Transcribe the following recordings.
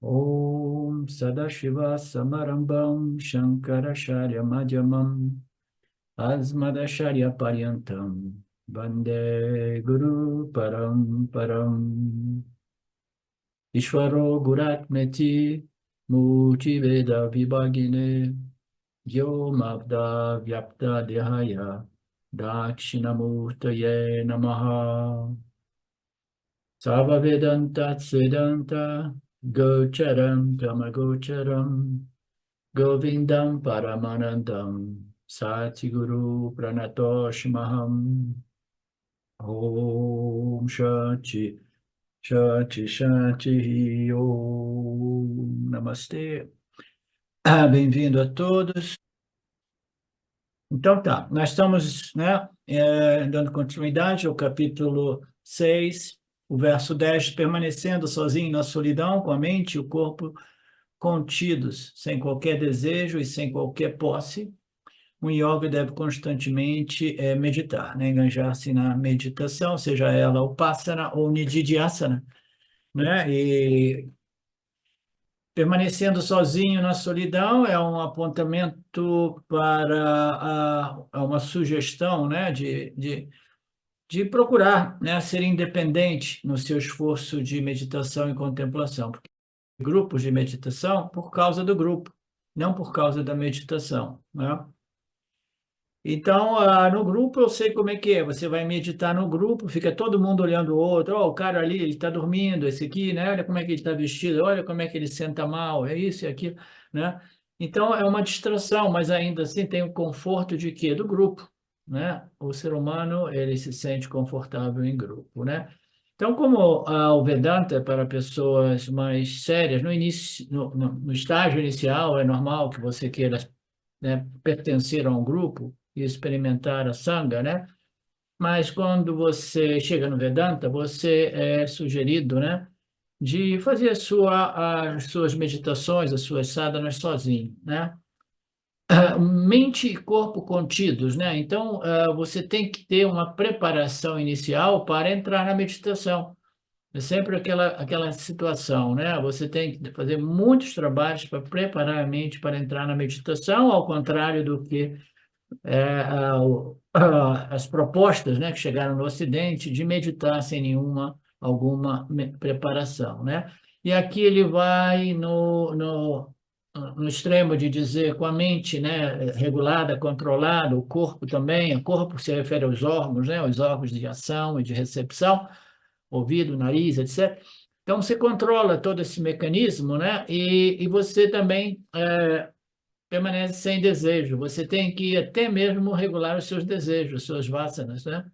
Om Sadashiva Samarambam Shankaracharya Madhyamam Asmadacharya Paryantam Vande Guru Param Ishvaro Guratmeti Multiveda Vibhagine Vyomavda Vyapta Dehaya Dakshinamurtaye Namaha Sarva Vedanta Siddhanta Gocharam Brahmagocharam Govindam Paramanandam Satiguru Pranatoshmaham Om Shanti Shanti Shanti Om Namastê. Bem-vindo a todos. Então tá, nós estamos, né, dando continuidade ao capítulo 6, o verso 10, permanecendo sozinho na solidão, com a mente e o corpo contidos, sem qualquer desejo e sem qualquer posse. Um yogi deve constantemente meditar, né, engajar-se na meditação, seja ela upasana ou nididhyasana, né, e permanecendo sozinho na solidão é um apontamento para uma sugestão, né, de procurar, né, ser independente no seu esforço de meditação e contemplação. Porque grupos de meditação por causa do grupo, não por causa da meditação, né? Então, no grupo eu sei como é que é. Você vai meditar no grupo, fica todo mundo olhando o outro. Oh, o cara ali, ele está dormindo, esse aqui, né? Olha como é que ele está vestido, olha como é que ele senta mal, é isso e aquilo, né? Então, é uma distração, mas ainda assim tem o conforto de quê? Do grupo, né? O ser humano, ele se sente confortável em grupo, né? Então, como o Vedanta é para pessoas mais sérias, no início, no estágio inicial, é normal que você queira, né, pertencer a um grupo e experimentar a Sangha, né? Mas quando você chega no Vedanta, você é sugerido, né, de fazer as suas meditações, as suas sadhanas sozinho, né? Mente e corpo contidos, né? Então, você tem que ter uma preparação inicial para entrar na meditação. É sempre aquela situação, né? Você tem que fazer muitos trabalhos para preparar a mente para entrar na meditação, ao contrário do que as propostas, né, que chegaram no Ocidente de meditar sem alguma preparação, né? E aqui ele vai no extremo de dizer com a mente, né, regulada, controlada, o corpo também, o corpo se refere aos órgãos, né, os órgãos de ação e de recepção, ouvido, nariz, etc. Então, você controla todo esse mecanismo, né? E você também permanece sem desejo. Você tem que até mesmo regular os seus desejos, suas vasanas, né?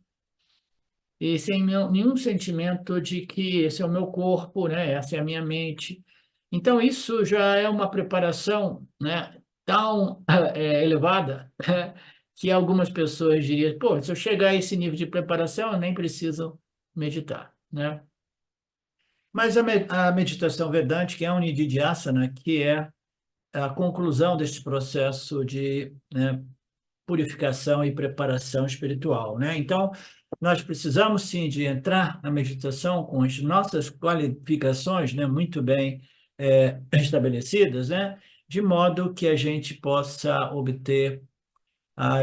E sem nenhum sentimento de que esse é o meu corpo, né? Essa é a minha mente. Então, isso já é uma preparação, né, tão elevada que algumas pessoas diriam, pô, se eu chegar a esse nível de preparação, eu nem preciso meditar, né? Mas a meditação vedântica é um nididhyasana, que é a conclusão deste processo de, né, purificação e preparação espiritual, né? Então, nós precisamos sim de entrar na meditação com as nossas qualificações, né, muito bem estabelecidas, né, de modo que a gente possa obter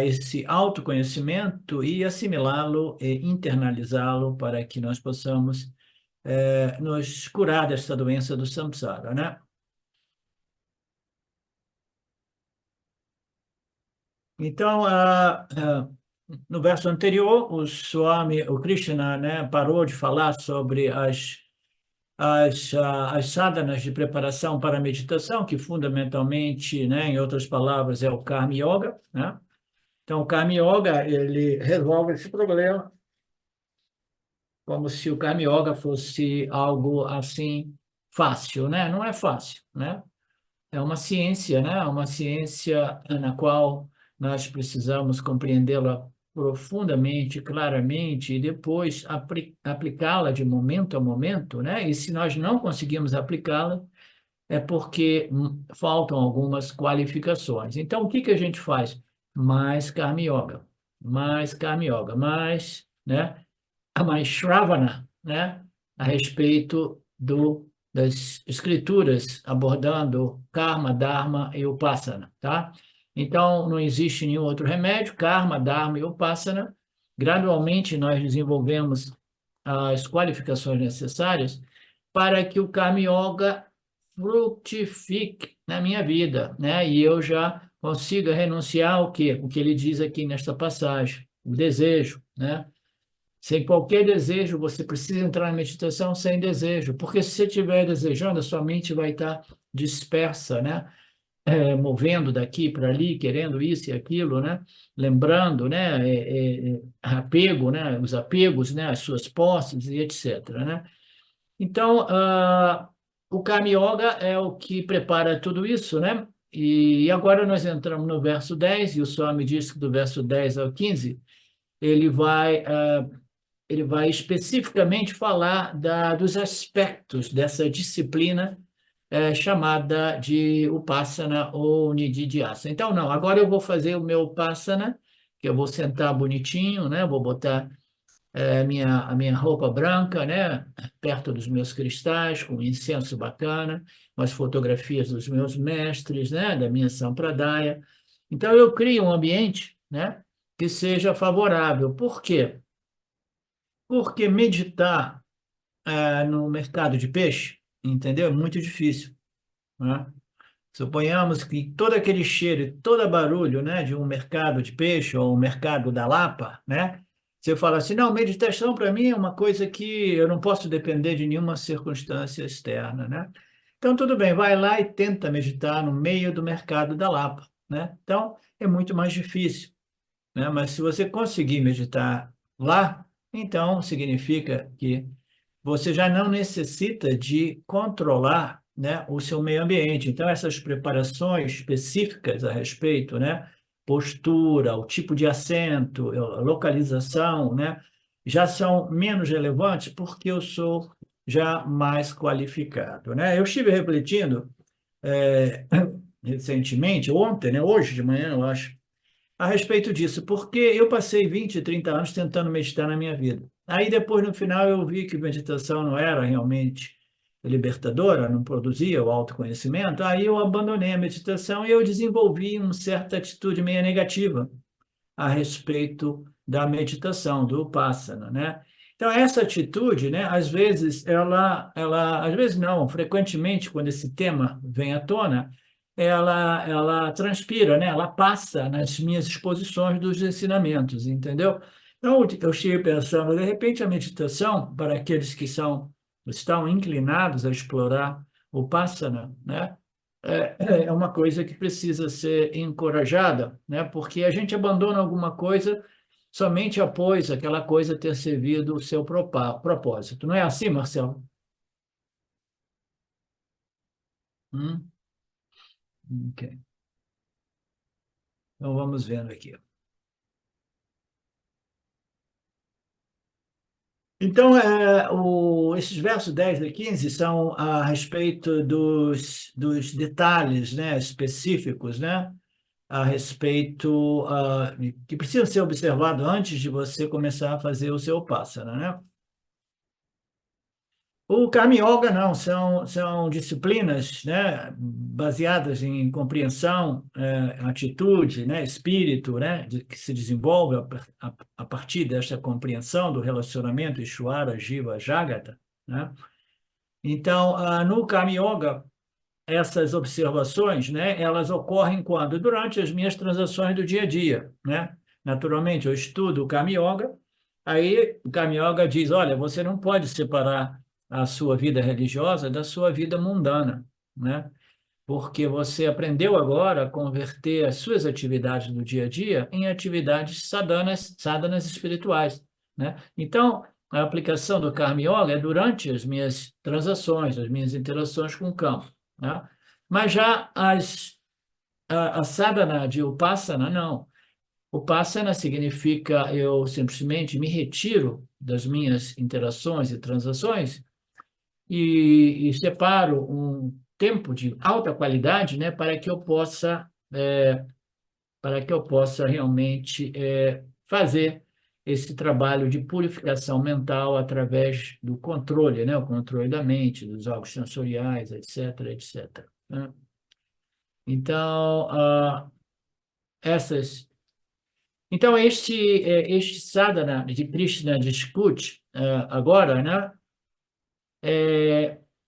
esse autoconhecimento e assimilá-lo e internalizá-lo para que nós possamos nos curar desta doença do samsara, né? Então, no verso anterior, o Krishna, né, parou de falar sobre as sadhanas de preparação para a meditação, que fundamentalmente, né, em outras palavras, é o Karma Yoga, né? Então, o Karma Yoga, ele resolve esse problema como se o Karma Yoga fosse algo assim fácil, né? Não é fácil, né? É uma ciência, né? Uma ciência na qual nós precisamos compreendê-la profundamente, claramente, e depois aplicá-la de momento a momento, né? E se nós não conseguimos aplicá-la, é porque faltam algumas qualificações. Então, o que que a gente faz? Mais Karma Yoga, mais Karma Yoga, mais, né? Mais Shravana, né? A respeito do das escrituras abordando karma, dharma e upasana, tá? Então, não existe nenhum outro remédio, karma, dharma e upasana. Gradualmente, nós desenvolvemos as qualificações necessárias para que o Karma Yoga frutifique na minha vida, né? E eu já consiga renunciar ao quê? O que ele diz aqui nesta passagem, o desejo, né? Sem qualquer desejo, você precisa entrar na meditação sem desejo, porque se você estiver desejando, a sua mente vai estar dispersa, né? Movendo daqui para ali, querendo isso e aquilo, né? Lembrando, né? Apego, né? Os apegos, né? As suas posses e etc., né? Então, o Karma Yoga é o que prepara tudo isso, né? E agora nós entramos no verso 10 e o Swami diz que do verso 10 ao 15 ele vai, ele vai especificamente falar dos aspectos dessa disciplina chamada de Upasana ou Nididhyasa. Então, não, agora eu vou fazer o meu Upasana, que eu vou sentar bonitinho, né? Vou botar a minha roupa branca, né? Perto dos meus cristais, com um incenso bacana, com as fotografias dos meus mestres, né? Da minha Sampradaya. Então, eu crio um ambiente, né? Que seja favorável. Por quê? Porque meditar no mercado de peixe, entendeu? É muito difícil, né? Suponhamos que todo aquele cheiro e todo barulho, né, de um mercado de peixe ou um mercado da Lapa, né? Você fala assim, não, meditação para mim é uma coisa que eu não posso depender de nenhuma circunstância externa, né? Então, tudo bem, vai lá e tenta meditar no meio do mercado da Lapa, né? Então, é muito mais difícil, né? Mas se você conseguir meditar lá, então significa que você já não necessita de controlar, né, o seu meio ambiente. Então, essas preparações específicas a respeito, né, postura, o tipo de assento, a localização, né, já são menos relevantes porque eu sou já mais qualificado, né? Eu estive refletindo recentemente, ontem, né, hoje de manhã, eu acho, a respeito disso, porque eu passei 20, 30 anos tentando meditar na minha vida. Aí depois, no final, eu vi que meditação não era realmente libertadora, não produzia o autoconhecimento, aí eu abandonei a meditação e eu desenvolvi uma certa atitude meio negativa a respeito da meditação, do Vipassana, né? Então, essa atitude, né, às vezes, às vezes não, frequentemente, quando esse tema vem à tona, ela transpira, né? Ela passa nas minhas exposições dos ensinamentos, entendeu? Então, eu estive pensando, de repente, a meditação, para aqueles que estão inclinados a explorar o Vipassana, né? É uma coisa que precisa ser encorajada, né? Porque a gente abandona alguma coisa somente após aquela coisa ter servido o seu propósito. Não é assim, Marcelo? Hum? Ok. Então vamos vendo aqui. Então, esses versos 10 a 15 são a respeito dos detalhes, né, específicos, né, a respeito que precisam ser observados antes de você começar a fazer o seu Vipassana, né? O Karma Yoga não, são disciplinas, né, baseadas em compreensão, atitude, né, espírito, né, que se desenvolve a partir desta compreensão do relacionamento Ishvara, Jiva, Jagata, né? Então, no Karma Yoga, essas observações, né, elas ocorrem quando? Durante as minhas transações do dia a dia, né? Naturalmente, eu estudo o Karma Yoga, aí o Karma Yoga diz, olha, você não pode separar a sua vida religiosa da sua vida mundana, né? Porque você aprendeu agora a converter as suas atividades do dia a dia em atividades sadhanas espirituais, né? Então, a aplicação do Karma Yoga é durante as minhas transações, as minhas interações com o campo, né? Mas já a sadhana de Upasana, não. Upasana significa eu simplesmente me retiro das minhas interações e transações e separo um tempo de alta qualidade, né, para que eu possa realmente fazer. esse trabalho de purificação mental através do controle, né? O controle da mente, dos órgãos sensoriais, etc., etc., né? Então, essas. Então, este sadhana de Krishna discute agora, né?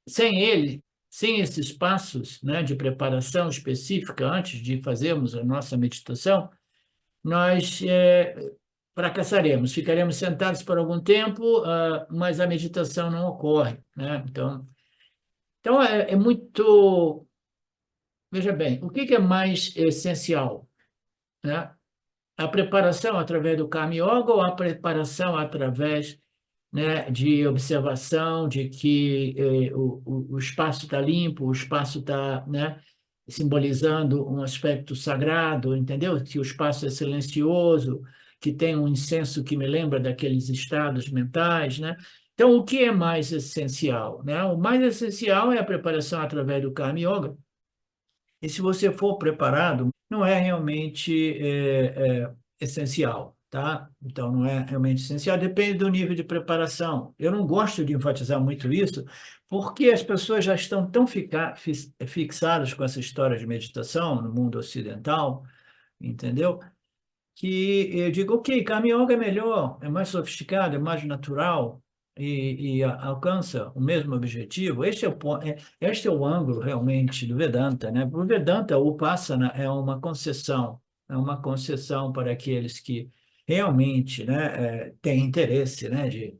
Sem ele, sem esses passos, né, de preparação específica antes de fazermos a nossa meditação, nós fracassaremos, ficaremos sentados por algum tempo, mas a meditação não ocorre, né? Então é muito. Veja bem, o que é mais essencial, né? A preparação através do Karma Yoga ou a preparação através, né, de observação de que o espaço está limpo, o espaço está, né, simbolizando um aspecto sagrado, entendeu? Que o espaço é silencioso, que tem um incenso que me lembra daqueles estados mentais, né? Então, o que é mais essencial, né? O mais essencial é a preparação através do Karma Yoga. E se você for preparado, não é realmente essencial, tá? Então, não é realmente essencial, depende do nível de preparação. Eu não gosto de enfatizar muito isso, porque as pessoas já estão tão fixadas com essa história de meditação no mundo ocidental, entendeu? Que eu digo, ok, Karma Yoga é melhor, é mais sofisticado, é mais natural e alcança o mesmo objetivo. Este é o ângulo realmente do Vedanta, né? O Vedanta, o Upasana é uma concessão para aqueles que realmente, né, têm interesse, né, de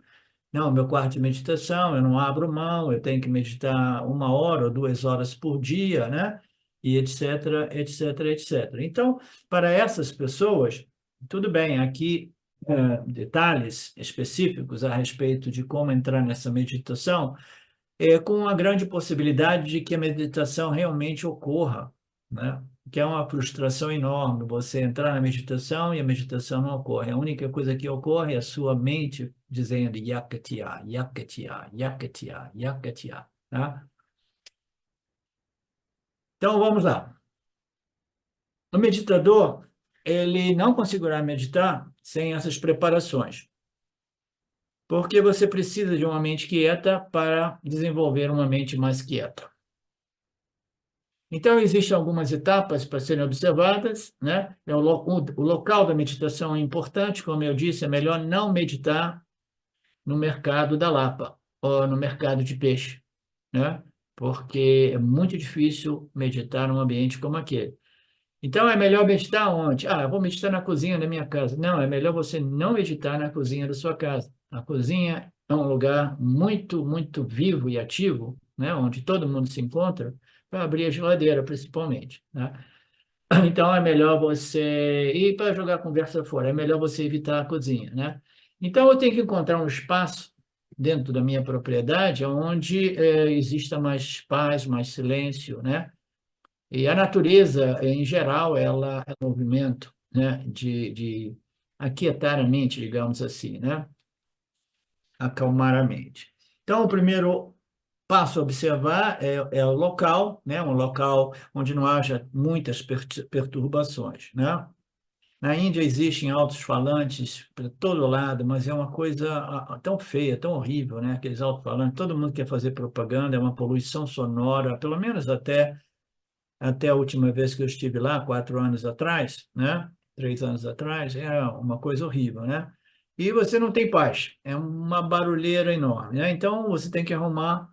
não, meu quarto de meditação, eu não abro mão, eu tenho que meditar 1 hora ou 2 horas por dia, né? E etc, etc, etc. Então, para essas pessoas, tudo bem, aqui detalhes específicos a respeito de como entrar nessa meditação, com a grande possibilidade de que a meditação realmente ocorra, né? Que é uma frustração enorme você entrar na meditação e a meditação não ocorre. A única coisa que ocorre é a sua mente dizendo yakatya, yakatya, yakatya, yakatya, tá? Então vamos lá. O meditador, ele não conseguirá meditar sem essas preparações, porque você precisa de uma mente quieta para desenvolver uma mente mais quieta. Então, existem algumas etapas para serem observadas, né? O local da meditação é importante, como eu disse, é melhor não meditar no mercado da Lapa ou no mercado de peixe, né? Porque é muito difícil meditar num ambiente como aquele. Então, é melhor meditar onde? Ah, eu vou meditar na cozinha da minha casa. Não, é melhor você não meditar na cozinha da sua casa. A cozinha é um lugar muito, muito vivo e ativo, né? Onde todo mundo se encontra, para abrir a geladeira, principalmente, né? Então, é melhor você ir para jogar a conversa fora, é melhor você evitar a cozinha, né? Então, eu tenho que encontrar um espaço dentro da minha propriedade onde exista mais paz, mais silêncio, né? E a natureza, em geral, ela é um movimento, né, de aquietar a mente, digamos assim, né? Acalmar a mente. Então, o primeiro passo a observar é o local, né? Um local onde não haja muitas perturbações, né? Na Índia existem altos-falantes para todo lado, mas é uma coisa tão feia, tão horrível, né? Aqueles alto-falantes, todo mundo quer fazer propaganda, é uma poluição sonora, pelo menos até a última vez que eu estive lá, 4 anos atrás, né? 3 anos atrás, é uma coisa horrível, né? E você não tem paz, é uma barulheira enorme, né? Então, você tem que arrumar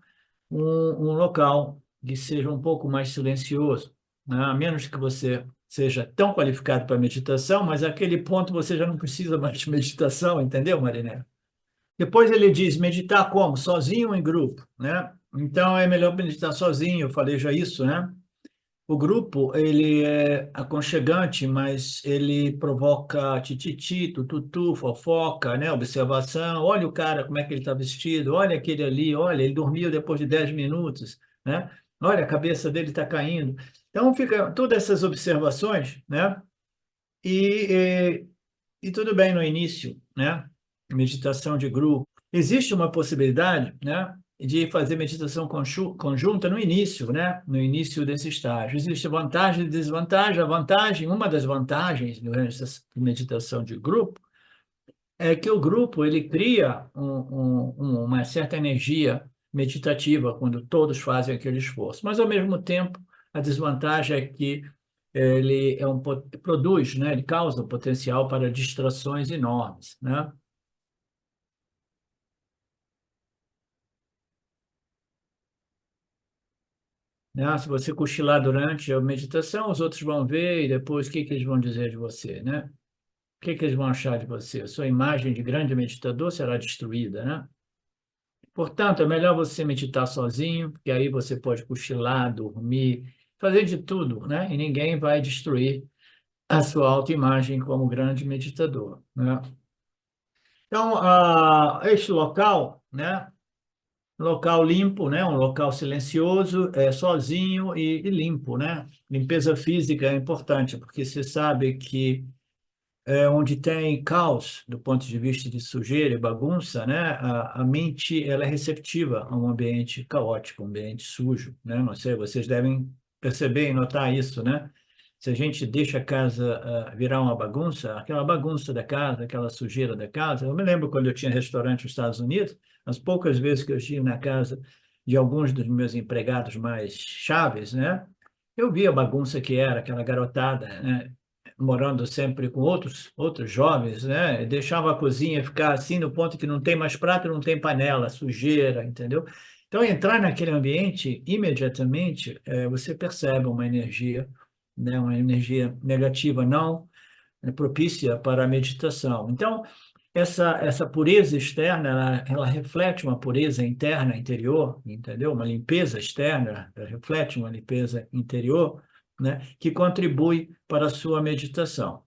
um local que seja um pouco mais silencioso, né? A menos que você seja tão qualificado para meditação, mas aquele ponto você já não precisa mais de meditação, entendeu, Mariné? Depois ele diz, meditar como? Sozinho ou em grupo, né? Então, é melhor meditar sozinho, eu falei já isso, né? O grupo, ele é aconchegante, mas ele provoca tititi, tututu, fofoca, né? Observação. Olha o cara, como é que ele está vestido. Olha aquele ali, olha, ele dormiu depois de 10 minutos, né? Olha, a cabeça dele está caindo. Então, fica todas essas observações, né? E, e tudo bem no início, né? Meditação de grupo. Existe uma possibilidade, né, de fazer meditação conjunta no início, né? No início desse estágio. Existe vantagem e desvantagem. A vantagem, uma das vantagens da meditação de grupo é que o grupo ele cria uma certa energia meditativa quando todos fazem aquele esforço, mas ao mesmo tempo a desvantagem é que ele produz, né? Ele causa potencial para distrações enormes, né? Né? Se você cochilar durante a meditação, os outros vão ver e depois o que que eles vão dizer de você, né? O que que eles vão achar de você? A sua imagem de grande meditador será destruída, né? Portanto, é melhor você meditar sozinho, porque aí você pode cochilar, dormir, fazer de tudo, né? E ninguém vai destruir a sua autoimagem como grande meditador, né? Então, este local, né? Local limpo, né? Um local silencioso, sozinho e limpo, né? Limpeza física é importante, porque você sabe que onde tem caos, do ponto de vista de sujeira e bagunça, né, a mente ela é receptiva a um ambiente caótico, um ambiente sujo, né? Não sei, vocês devem perceber e notar isso, né? Se a gente deixa a casa virar uma bagunça, aquela bagunça da casa, aquela sujeira da casa. Eu me lembro quando eu tinha restaurante nos Estados Unidos, as poucas vezes que eu estive na casa de alguns dos meus empregados mais chaves, né? Eu via a bagunça que era aquela garotada, né? Morando sempre com outros jovens, né? Deixava a cozinha ficar assim no ponto que não tem mais prato, não tem panela, sujeira, entendeu? Então, entrar naquele ambiente, imediatamente, você percebe uma energia, né? Uma energia negativa, não propícia para a meditação. Então, essa pureza externa, ela reflete uma pureza interna, interior, entendeu? Uma limpeza externa, ela reflete uma limpeza interior, né? Que contribui para a sua meditação.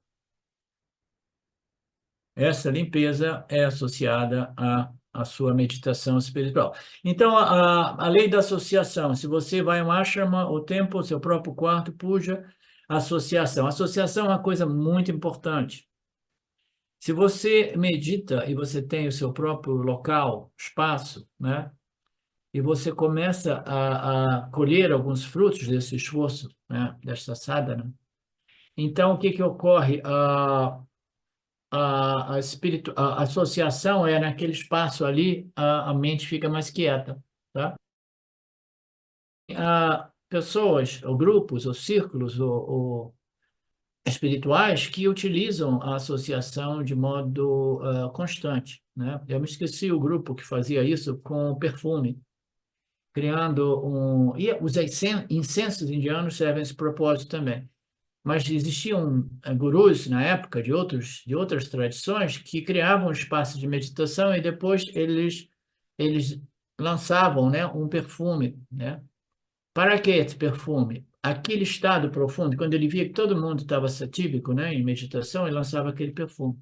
Essa limpeza é associada à sua meditação espiritual. Então, a lei da associação, se você vai a um ashrama, o templo, o seu próprio quarto, puja, associação. Associação é uma coisa muito importante. Se você medita e você tem o seu próprio local, espaço, né? E você começa a colher alguns frutos desse esforço, né? Desta sadhana. Então, o que que ocorre? A associação é naquele espaço ali, a mente fica mais quieta, tá? Há pessoas, ou grupos, ou círculos, ou espirituais que utilizam a associação de modo constante, né? Eu me esqueci o grupo que fazia isso com perfume, criando um... E os incensos indianos servem a esse propósito também. Mas existiam gurus na época de outras tradições que criavam um espaço de meditação e depois eles lançavam, né, um perfume, né? Para que esse perfume? Aquele estado profundo, quando ele via que todo mundo estava satívico, né, em meditação, ele lançava aquele perfume,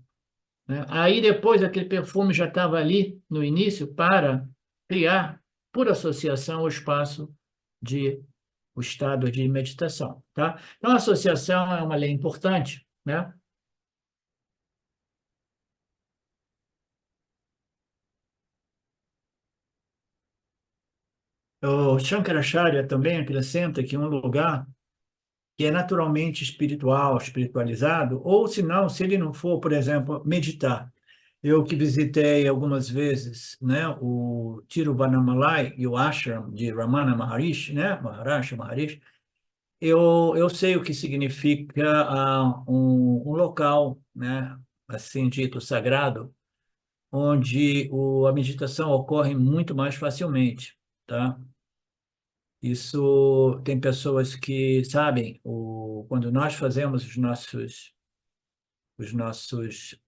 né? Aí depois aquele perfume já estava ali no início para criar, por associação, o espaço de o estado de meditação, tá? Então, a associação é uma lei importante, né? O Shankaracharya também acrescenta que um lugar que é naturalmente espiritual, espiritualizado, ou se não, se ele não for, por exemplo, meditar. Eu que visitei algumas vezes, né, o Tiruvannamalai e o ashram de Ramana Maharishi, né, Maharishi, eu sei o que significa um local, né, assim dito, sagrado, onde a meditação ocorre muito mais facilmente, tá? Isso tem pessoas que sabem, quando nós fazemos os nossos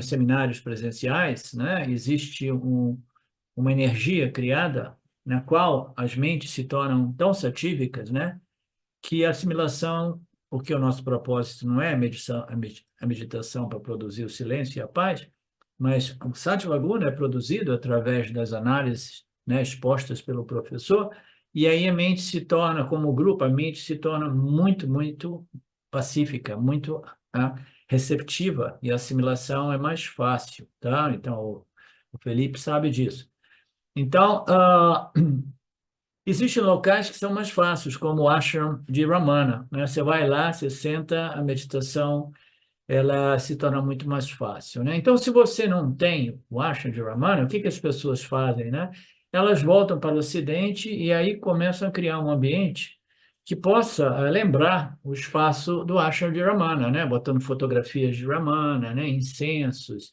seminários presenciais, né, existe uma energia criada na qual as mentes se tornam tão satívicas, né, que a assimilação, porque o nosso propósito não é a meditação para produzir o silêncio e a paz, mas o Sattva Guna é produzido através das análises, né, expostas pelo professor, e aí a mente se torna, como grupo, a mente se torna muito, muito pacífica, muito receptiva, e a assimilação é mais fácil, tá? Então, o Felipe sabe disso. Então, existem locais que são mais fáceis, como o ashram de Ramana, né? Você vai lá, você senta, a meditação ela se torna muito mais fácil, né? Então, se você não tem o Asha de Ramana, o que que as pessoas fazem, né? Elas voltam para o Ocidente e aí começam a criar um ambiente que possa lembrar o espaço do Asha de Ramana, né? Botando fotografias de Ramana, né? Incensos,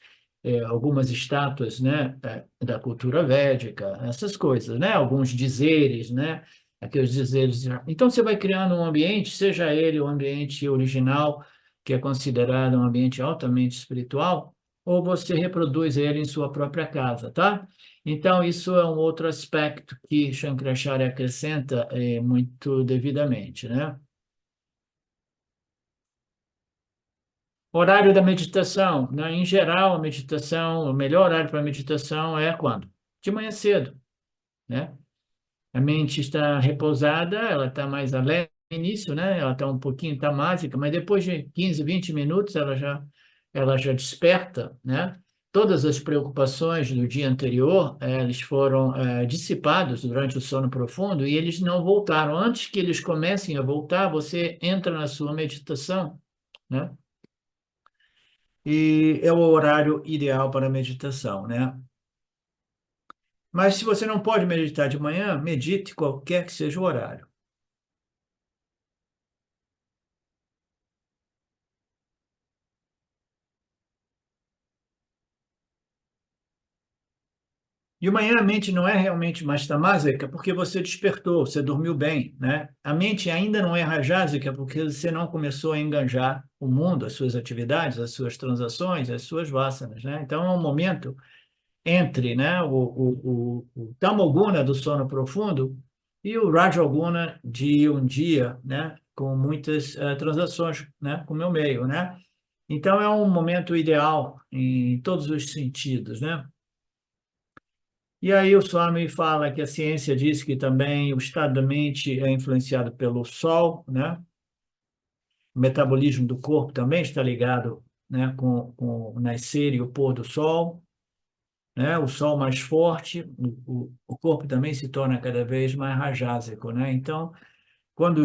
algumas estátuas, né? Da cultura védica, essas coisas, né? Alguns dizeres, né? Aqueles dizeres. Então, você vai criando um ambiente, seja ele o ambiente original que é considerado um ambiente altamente espiritual, ou você reproduz ele em sua própria casa, tá? Então, isso é um outro aspecto que Shankaracharya acrescenta muito devidamente, né? Horário da meditação, né? Em geral, a meditação, o melhor horário para meditação é quando? De manhã cedo, né? A mente está repousada, ela está mais alegre no início, né? Ela está um pouquinho tamásica, mas depois de 15, 20 minutos ela já desperta, né? Todas as preocupações do dia anterior, eles foram dissipados durante o sono profundo e eles não voltaram. Antes que eles comecem a voltar, você entra na sua meditação, né? E é o horário ideal para a meditação, né? Mas se você não pode meditar de manhã, medite qualquer que seja o horário. De manhã a mente não é realmente mais tamásica porque você despertou, você dormiu bem, né? A mente ainda não é rajásica porque você não começou a enganjar o mundo, as suas atividades, as suas transações, as suas vasanas, né? Então é um momento entre, né, o tamoguna do sono profundo e o rajoguna de um dia, né, com muitas transações, né, com o meu meio, né? Então é um momento ideal em todos os sentidos, né? E aí o Swami fala que a ciência diz que também o estado da mente é influenciado pelo sol, né? O metabolismo do corpo também está ligado, né, com o nascer e o pôr do sol, né? O sol mais forte, o corpo também se torna cada vez mais rajásico, né? Então, quando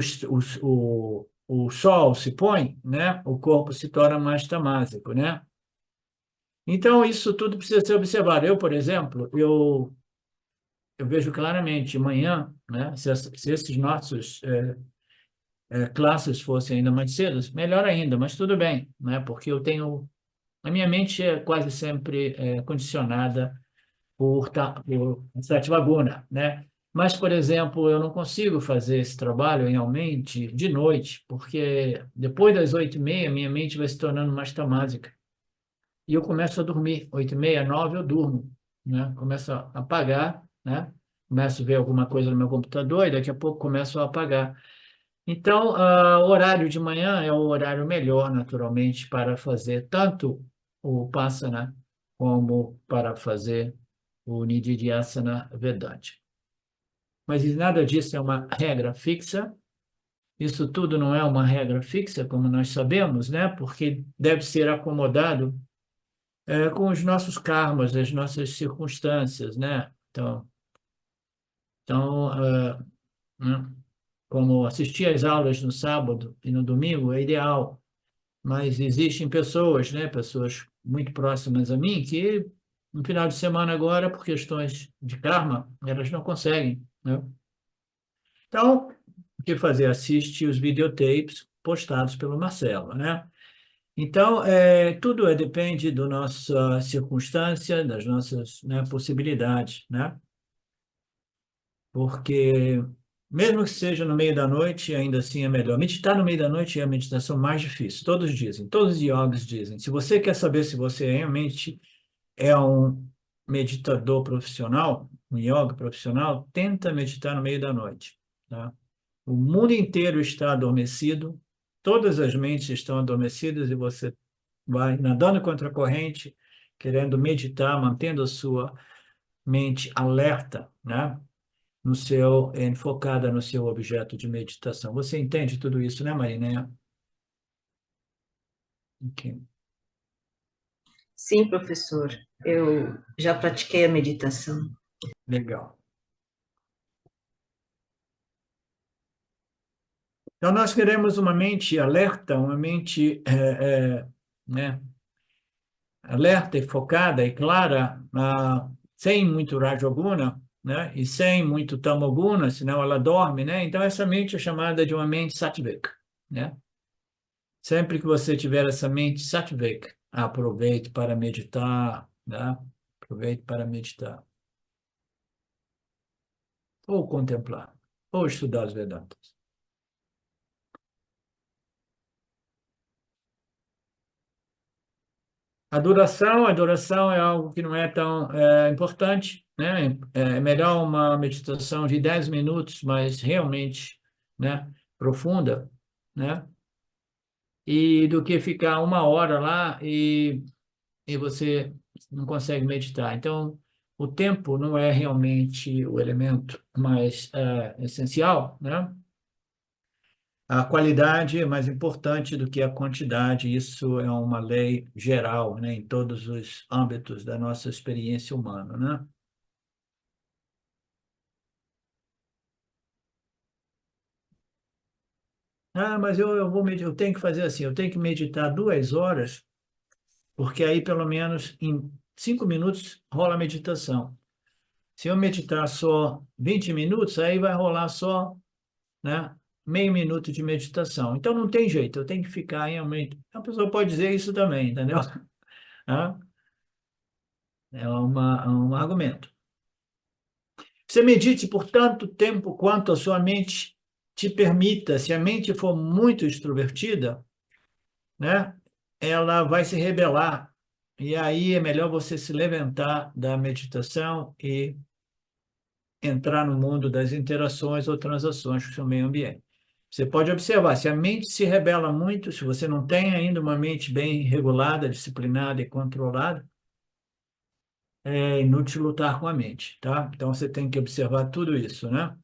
o sol se põe, né, o corpo se torna mais tamásico, né? Então, isso tudo precisa ser observado. Eu, por exemplo, eu vejo claramente de manhã, né, se esses nossos classes fossem ainda mais cedo, melhor ainda, mas tudo bem, né, porque a minha mente é quase sempre condicionada por Satyavaguna, né? Mas, por exemplo, eu não consigo fazer esse trabalho realmente de noite, porque depois das 8h30, minha mente vai se tornando mais tamásica. E eu começo a dormir. 8h30, 9 eu durmo, né? Começo a apagar, né? Começo a ver alguma coisa no meu computador e daqui a pouco começo a apagar. Então, o horário de manhã é o horário melhor, naturalmente, para fazer tanto o Passana como para fazer o Nididhyasana Vedante. Mas nada disso é uma regra fixa. Isso tudo não é uma regra fixa, como nós sabemos, né? Porque deve ser acomodado com os nossos karmas, as nossas circunstâncias, né? Então, né? Como assistir às aulas no sábado e no domingo é ideal, mas existem pessoas, né? Pessoas muito próximas a mim que no final de semana agora, por questões de karma, elas não conseguem, né? Então, o que fazer? Assiste os videotapes postados pelo Marcelo, né? Então, tudo depende da nossa circunstância, das nossas, né, possibilidades, né? Porque, mesmo que seja no meio da noite, ainda assim é melhor. Meditar no meio da noite é a meditação mais difícil, todos dizem, todos os yogis dizem. Se você quer saber se você realmente é um meditador profissional, um yoga profissional, tenta meditar no meio da noite, tá? O mundo inteiro está adormecido, todas as mentes estão adormecidas e você vai nadando contra a corrente, querendo meditar, mantendo a sua mente alerta, né? Focada no seu objeto de meditação. Você entende tudo isso, né, Marina? Ok, Sim, professor, eu já pratiquei a meditação. legal. Então, nós queremos uma mente alerta, uma mente né? Alerta e focada e clara, sem muito Rajoguna, né? E sem muito Tamoguna, senão ela dorme, né? Então, essa mente é chamada de uma mente Sattvik, né? Sempre que você tiver essa mente Sattvik, aproveite para meditar, né? Aproveite para meditar. Ou contemplar, ou estudar os Vedantas. A duração é algo que não é tão importante, né? É melhor uma meditação de 10 minutos, mas realmente, né, profunda, né? E do que ficar uma hora lá e você não consegue meditar. Então, o tempo não é realmente o elemento mais essencial, né? A qualidade é mais importante do que a quantidade, isso é uma lei geral, né, em todos os âmbitos da nossa experiência humana, né? Mas eu tenho que fazer assim, eu tenho que meditar 2 horas, porque aí pelo menos em 5 minutos rola a meditação. Se eu meditar só 20 minutos, aí vai rolar só, né, meio minuto de meditação. Então não tem jeito, eu tenho que ficar realmente. A pessoa pode dizer isso também, entendeu? Ah, é um argumento. Você medite por tanto tempo quanto a sua mente te permita. Se a mente for muito extrovertida, né, ela vai se rebelar. E aí é melhor você se levantar da meditação e entrar no mundo das interações ou transações com o seu meio ambiente. Você pode observar, se a mente se rebela muito, se você não tem ainda uma mente bem regulada, disciplinada e controlada, é inútil lutar com a mente, tá? Então você tem que observar tudo isso, né?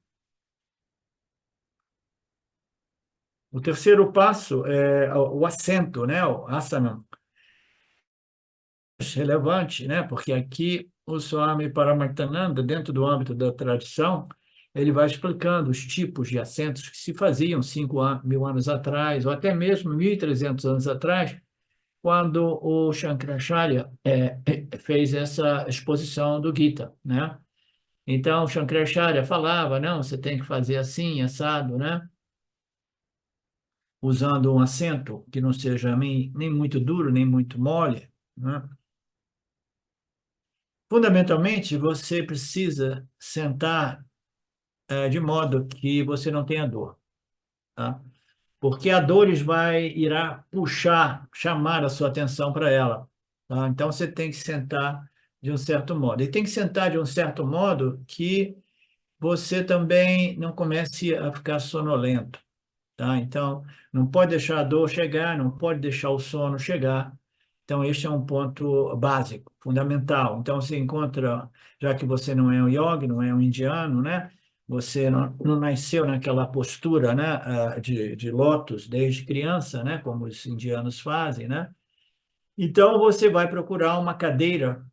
O terceiro passo é o assento, né? O asana, relevante, né? Porque aqui o Swami Paramarthananda, dentro do âmbito da tradição, ele vai explicando os tipos de assentos que se faziam 5.000 anos atrás, ou até mesmo 1.300 anos atrás, quando o Shankaracharya fez essa exposição do Gita, né? Então, o Shankaracharya falava, não, você tem que fazer assim, assado, né? Usando um assento que não seja nem muito duro, nem muito mole, né? Fundamentalmente, você precisa sentar de modo que você não tenha dor, tá? Porque a dores irá puxar, chamar a sua atenção para ela, tá? Então, você tem que sentar de um certo modo. E tem que sentar de um certo modo que você também não comece a ficar sonolento, tá? Então, não pode deixar a dor chegar, não pode deixar o sono chegar. Então, este é um ponto básico, fundamental. Então, você encontra, já que você não é um yogi, não é um indiano, né? Você não nasceu naquela postura, né, de lótus desde criança, né, como os indianos fazem, né? Então, você vai procurar uma cadeira,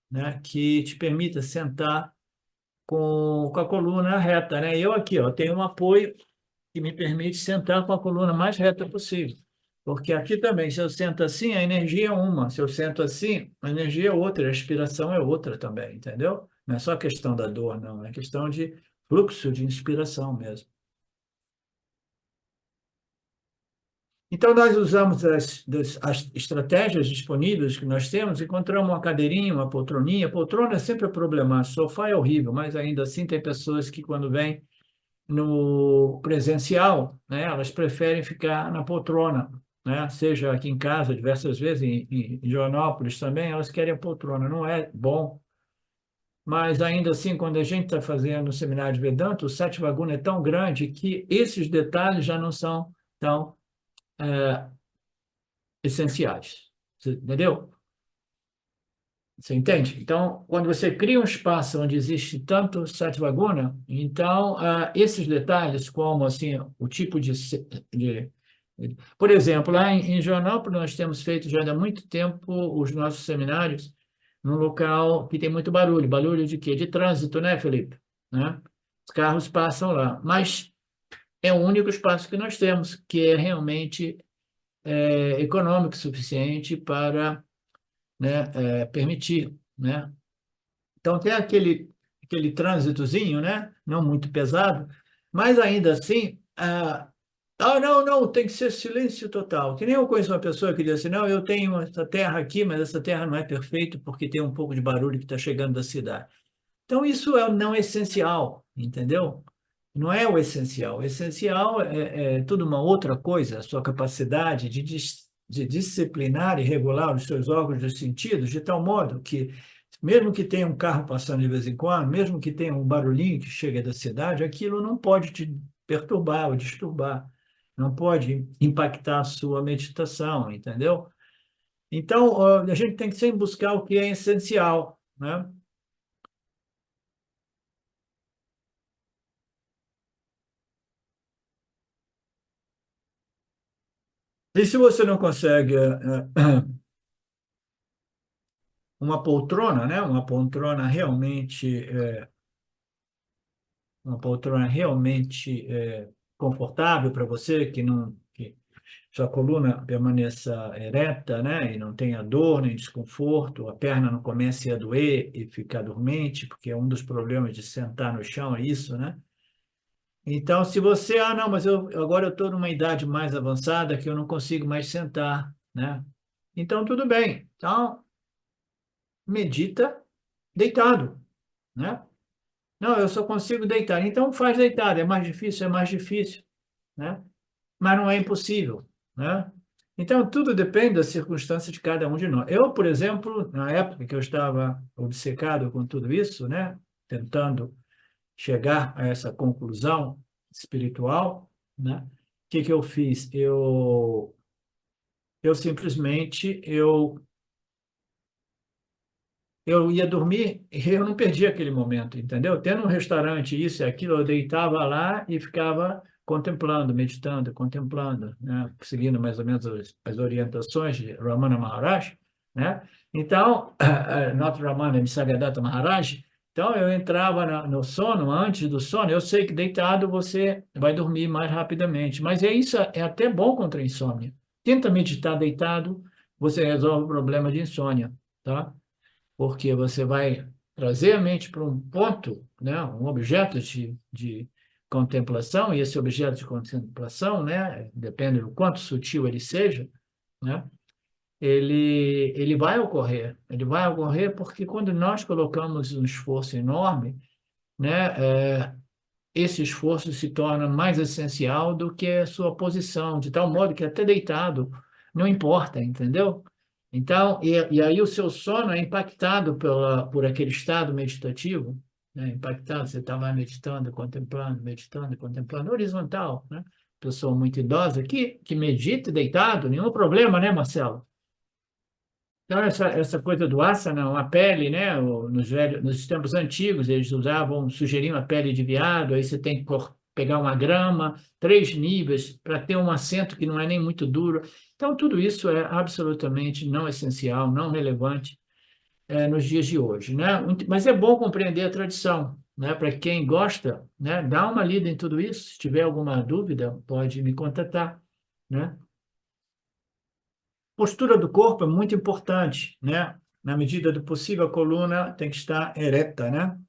né, que te permita sentar com a coluna reta, né? Eu aqui, ó, tenho um apoio que me permite sentar com a coluna mais reta possível. Porque aqui também, se eu sento assim, a energia é uma. Se eu sento assim, a energia é outra, a respiração é outra também, entendeu? Não é só questão da dor, não. É questão de fluxo de inspiração mesmo. Então, nós usamos as estratégias disponíveis que nós temos, encontramos uma cadeirinha, uma poltroninha. Poltrona é sempre problemático, sofá é horrível, mas ainda assim tem pessoas que, quando vêm no presencial, né, elas preferem ficar na poltrona, né? Seja aqui em casa, diversas vezes, em Joanópolis também, elas querem a poltrona. Não é bom, mas ainda assim, quando a gente está fazendo o seminário de Vedanta, o Satyavaguna é tão grande que esses detalhes já não são tão essenciais. Você entendeu? Você entende? Então, quando você cria um espaço onde existe tanto Satvaguna, então esses detalhes, como assim o tipo de por exemplo, lá em Joanópolis nós temos feito já há muito tempo os nossos seminários num local que tem muito barulho. Barulho de quê? De trânsito, né, Felipe? Né? Os carros passam lá, mas é o único espaço que nós temos, que é realmente econômico suficiente para, né, permitir, né? Então, tem aquele trânsitozinho, né? Não muito pesado, mas ainda assim, não, não, tem que ser silêncio total. Que nem eu conheço uma pessoa que diz assim, não, eu tenho essa terra aqui, mas essa terra não é perfeita porque tem um pouco de barulho que está chegando da cidade. Então, isso não é essencial, entendeu? Não é o essencial. O essencial é tudo uma outra coisa, a sua capacidade de disciplinar e regular os seus órgãos dos sentidos, de tal modo que, mesmo que tenha um carro passando de vez em quando, mesmo que tenha um barulhinho que chega da cidade, aquilo não pode te perturbar ou disturbar, não pode impactar a sua meditação, entendeu? Então, ó, a gente tem que sempre buscar o que é essencial, né? E se você não consegue uma poltrona, né? Uma poltrona realmente confortável para você, que sua coluna permaneça ereta, né? E não tenha dor nem desconforto, a perna não comece a doer e ficar dormente, porque é um dos problemas de sentar no chão, é isso, né? Então, se você, não, mas agora eu estou numa idade mais avançada que eu não consigo mais sentar, né? Então, tudo bem. Então, medita deitado, né? Não, eu só consigo deitar. Então faz deitado, é mais difícil, né? Mas não é impossível, né? Então tudo depende da circunstância de cada um de nós. Eu, por exemplo, na época que eu estava obcecado com tudo isso, né? Tentando chegar a essa conclusão espiritual, né? O que que eu fiz? Eu simplesmente eu ia dormir e eu não perdia aquele momento, entendeu? Tendo um restaurante, isso e aquilo, eu deitava lá e ficava contemplando, meditando, contemplando, né? Seguindo mais ou menos as orientações de Ramana Maharaj, né? Então, Not Ramana Nisargadatta Maharaj, então eu entrava no sono, antes do sono, eu sei que deitado você vai dormir mais rapidamente, mas isso, é até bom contra a insônia. Tenta meditar deitado, você resolve o problema de insônia, tá? Porque você vai trazer a mente para um ponto, né, um objeto de contemplação, e esse objeto de contemplação, né, depende do quanto sutil ele seja, né, ele vai ocorrer porque quando nós colocamos um esforço enorme, né, esse esforço se torna mais essencial do que a sua posição, de tal modo que até deitado não importa, entendeu? Então, e aí o seu sono é impactado por aquele estado meditativo, né? Impactado, você está lá meditando, contemplando, horizontal, né? Pessoa muito idosa que medita deitado, nenhum problema, né, Marcelo? Então, essa coisa do asana, uma pele, né? Nos tempos antigos, eles sugeriam a pele de veado, aí você tem que pegar uma grama, 3 níveis, para ter um assento que não é nem muito duro. Então, tudo isso é absolutamente não essencial, não relevante, nos dias de hoje, né? Mas é bom compreender a tradição, né? Para quem gosta, né? Dá uma lida em tudo isso. Se tiver alguma dúvida, pode me contatar, né? Postura do corpo é muito importante, né? Na medida do possível, a coluna tem que estar ereta, né?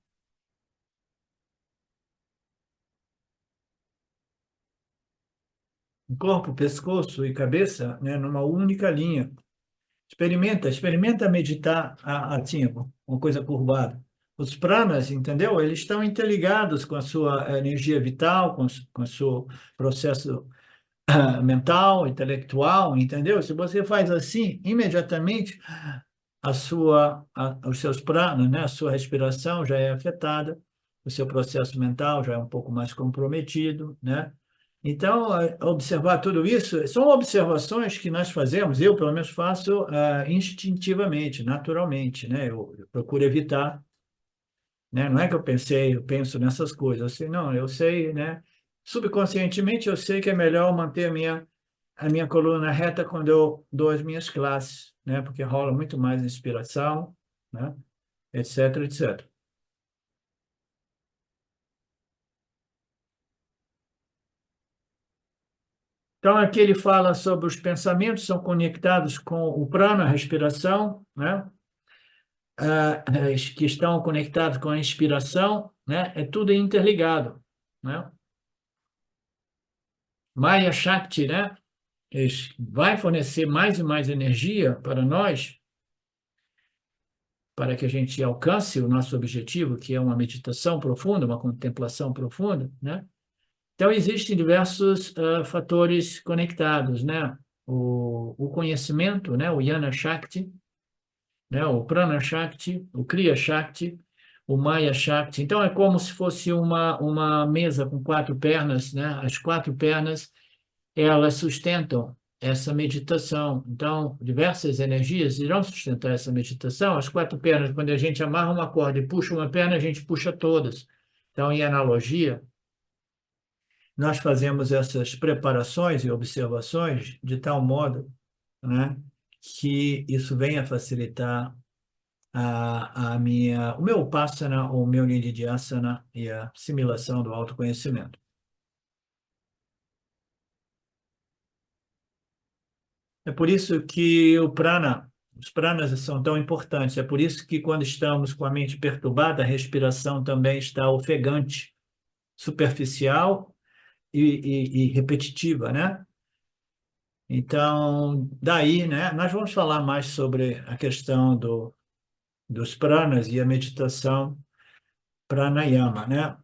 O corpo, pescoço e cabeça, né? Numa única linha. Experimenta meditar assim, uma coisa curvada. Os pranas, entendeu? Eles estão interligados com a sua energia vital, com o seu processo mental, intelectual, entendeu? Se você faz assim, imediatamente os seus pranos, né? A sua respiração já é afetada, o seu processo mental já é um pouco mais comprometido, né? Então, observar tudo isso são observações que nós fazemos, eu pelo menos faço instintivamente, naturalmente, né? Eu procuro evitar, né? Não é que eu penso nessas coisas, assim, não, eu sei, né? Subconscientemente eu sei que é melhor manter a minha coluna reta quando eu dou as minhas classes, né? Porque rola muito mais inspiração, né? Etc, etc. Então, aqui ele fala sobre os pensamentos são conectados com o prana, a respiração, né? Que estão conectados com a inspiração, né? É tudo interligado, né? Maya Shakti, né? Vai fornecer mais e mais energia para nós, para que a gente alcance o nosso objetivo, que é uma meditação profunda, uma contemplação profunda, né? Então, existem diversos fatores conectados, né? O conhecimento, né? O Jnana Shakti, né? O Prana Shakti, o Kriya Shakti, o Maya Shakti. Então, é como se fosse uma mesa com quatro pernas, né? As quatro pernas, elas sustentam essa meditação. Então, diversas energias irão sustentar essa meditação. As quatro pernas, quando a gente amarra uma corda e puxa uma perna, a gente puxa todas. Então, em analogia, nós fazemos essas preparações e observações de tal modo, né, que isso venha facilitar o meu Upasana, o meu Nididhyasana e a assimilação do autoconhecimento. É por isso que os pranas são tão importantes. É por isso que quando estamos com a mente perturbada, a respiração também está ofegante, superficial e repetitiva, né? Então, daí, né, nós vamos falar mais sobre a questão dos pranas e a meditação pranayama, né?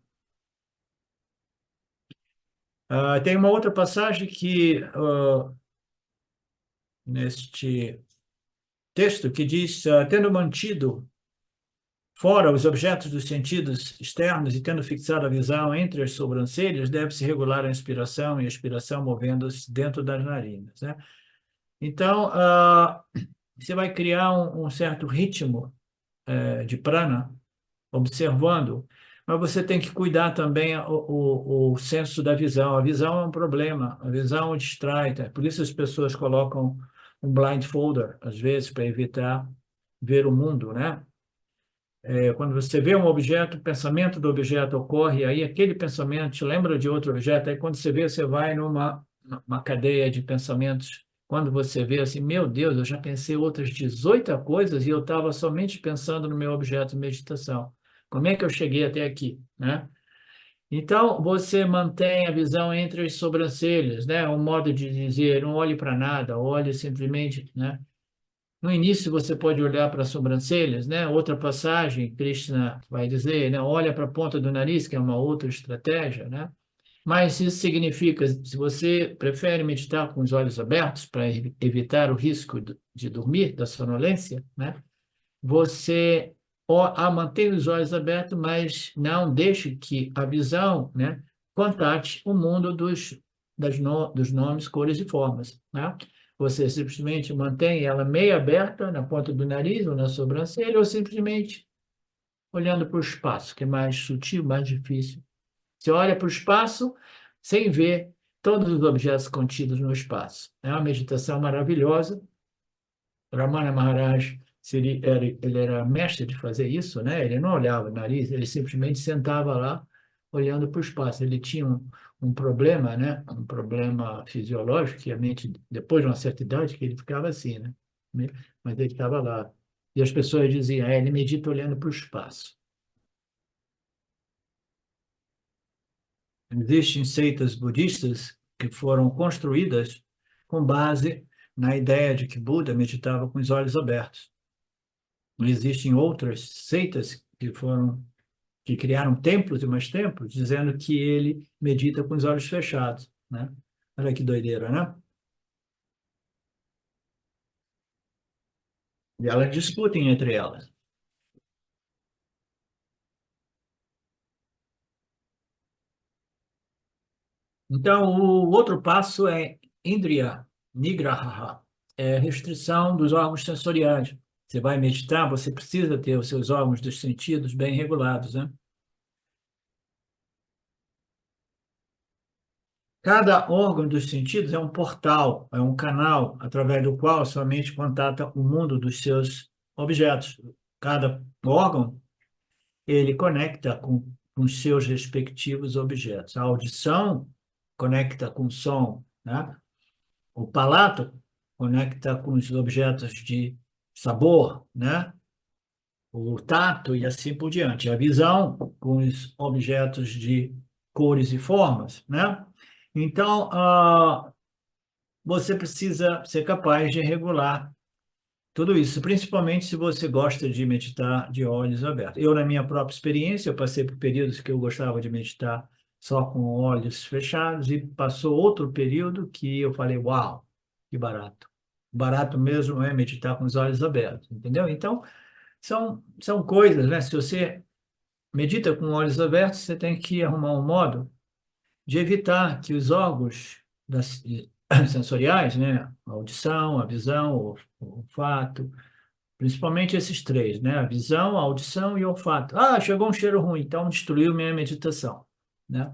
Tem uma outra passagem que, neste texto, que diz, tendo mantido fora os objetos dos sentidos externos e tendo fixado a visão entre as sobrancelhas, deve-se regular a inspiração e a expiração movendo-se dentro das narinas, né? Então, você vai criar um certo ritmo de prana, observando, mas você tem que cuidar também o senso da visão. A visão é um problema, a visão distrai, tá? Por isso as pessoas colocam um blindfolder, às vezes, para evitar ver o mundo, né? Quando você vê um objeto, o pensamento do objeto ocorre, aí aquele pensamento te lembra de outro objeto, aí quando você vê, você vai numa cadeia de pensamentos. Quando você vê assim, meu Deus, eu já pensei outras 18 coisas e eu estava somente pensando no meu objeto de meditação. Como é que eu cheguei até aqui, né? Então, você mantém a visão entre as sobrancelhas, né? Um modo de dizer, não olhe para nada, olhe simplesmente, né? No início você pode olhar para as sobrancelhas, né? Outra passagem, Krishna vai dizer, né? Olha para a ponta do nariz, que é uma outra estratégia, né? Mas isso significa, se você prefere meditar com os olhos abertos para evitar o risco de dormir, da sonolência, né? Você mantenha os olhos abertos, mas não deixe que a visão, né, contate o mundo dos nomes, cores e formas, né? Você simplesmente mantém ela meio aberta na ponta do nariz ou na sobrancelha, ou simplesmente olhando para o espaço, que é mais sutil, mais difícil. Você olha para o espaço sem ver todos os objetos contidos no espaço. É uma meditação maravilhosa. Ramana Maharaj, ele era mestre de fazer isso, né? Ele não olhava o nariz, ele simplesmente sentava lá olhando para o espaço. Ele tinha um problema, né? Um problema fisiológico, que a mente, depois de uma certa idade, que ele ficava assim, né? Mas ele estava lá. E as pessoas diziam, ele medita olhando para o espaço. Existem seitas budistas que foram construídas com base na ideia de que Buda meditava com os olhos abertos. Existem outras seitas que criaram templos e mais templos, dizendo que ele medita com os olhos fechados, né? Olha que doideira, né? E elas discutem entre elas. Então, o outro passo é Indriya Nigraha, é restrição dos órgãos sensoriais. Você vai meditar, você precisa ter os seus órgãos dos sentidos bem regulados, né? Cada órgão dos sentidos é um portal, é um canal através do qual a sua mente contata o mundo dos seus objetos. Cada órgão, ele conecta com os seus respectivos objetos. A audição conecta com o som, né? O palato conecta com os objetos de sabor, né? O tato e assim por diante. A visão com os objetos de cores e formas, né? Então, você precisa ser capaz de regular tudo isso, principalmente se você gosta de meditar de olhos abertos. Eu, na minha própria experiência, eu passei por períodos que eu gostava de meditar só com olhos fechados e passou outro período que eu falei, uau, que barato. Barato mesmo é meditar com os olhos abertos, entendeu? Então, são coisas, né? Se você medita com olhos abertos, você tem que arrumar um modo de evitar que os órgãos sensoriais, né? A audição, a visão, o olfato, principalmente esses três, né? A visão, a audição e o olfato. Ah, chegou um cheiro ruim, então destruiu minha meditação, né?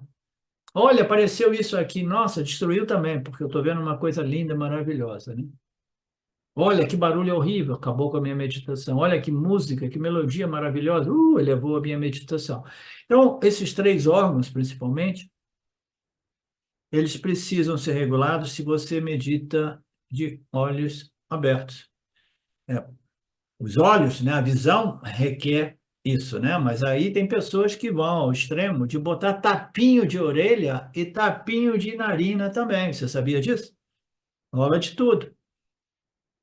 Olha, apareceu isso aqui. Nossa, destruiu também, porque eu estou vendo uma coisa linda, maravilhosa, né? Olha, que barulho horrível, acabou com a minha meditação. Olha que música, que melodia maravilhosa, elevou a minha meditação. Então, esses três órgãos, principalmente, eles precisam ser regulados se você medita de olhos abertos. É, os olhos, né, a visão requer isso, né? Mas aí tem pessoas que vão ao extremo de botar tapinho de orelha e tapinho de narina também. Você sabia disso? Rola de tudo.